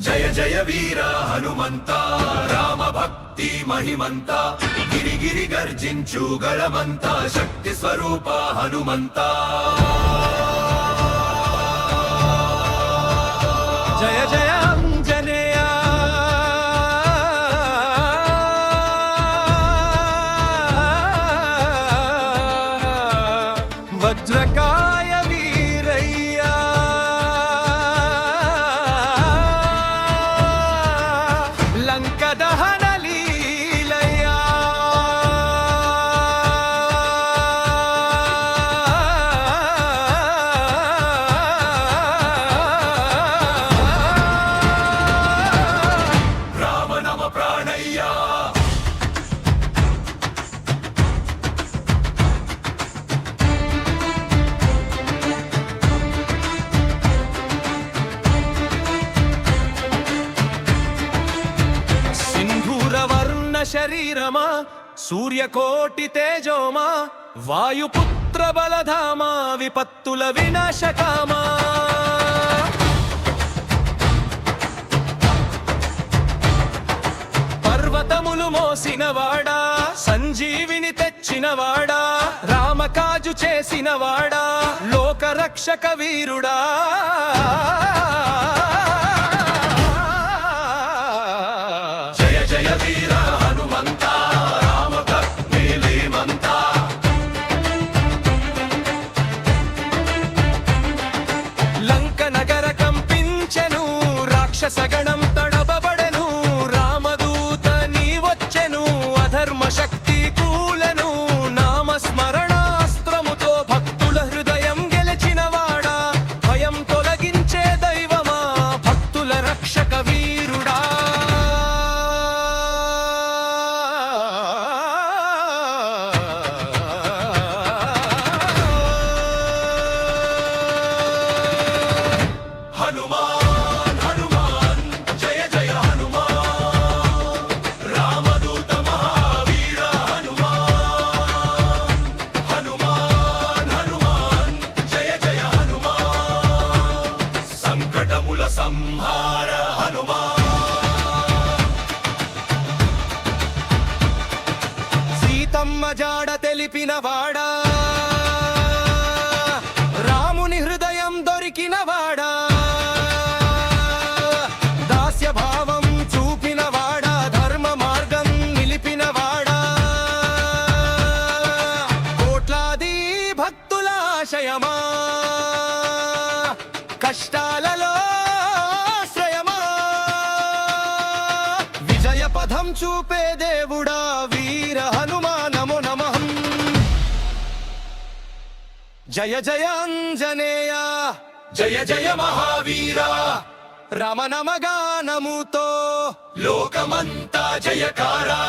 జయ జయ వీర హనుమంత రామ భక్తి మహిమంత గిరి గిరి గర్జించు గళమంత శక్తి స్వరూప హనుమంత జయ జయ అంజనేయ వజ్రకాయ వీరయ్య లంక దహన లీలయ్య రామ నమ ప్రాణయ్య సింధూరవర్ణ శరీరమా సూర్యకోటి తేజోమా వాయుపుత్ర బలధామా విపత్తుల వినాశకామా పర్వతములు మోసినవాడా సంజీవిని తెచ్చినవాడా రామకాజు చేసినవాడా లోకరక్షక వీరుడా జయ జయ వీర హనుమంత రామ భక్తి లేమంత లంక నగర కంపించెను రాక్షస గణం తడబడెను రామదూత నీ వచ్చెను అధర్మ శక్తి కూలెను నామస్మరణాస్త్రముతో భక్తుల హృదయం గెలిచినవాడా భయం తొలగించే దైవమా భక్తుల రక్షక వీరుడా హనుమాన్ హనుమాన్ జయ జయ హనుమాన్ రామదూత మహావీర హనుమాన్ హనుమాన్ హనుమాన్ జయ జయ హనుమాన్ సంకటముల సంహార హనుమాన్ సీతమ్మ జాడ తెలిపినవాడా రాముని హృదయం దొరికినవాడా దాస్య భావం చూపినవాడా ధర్మ మార్గం నిలిపినవాడా కోట్లాది భక్తుల ఆశయమా కష్టాలలో ఆశ్రయమా విజయ పథం చూపే దేవుడా వీర హనుమా నమో నమః జయ జయ అంజనేయ జయ జయ మహావీర రమణమగానముతో లోకమంతా జయకారా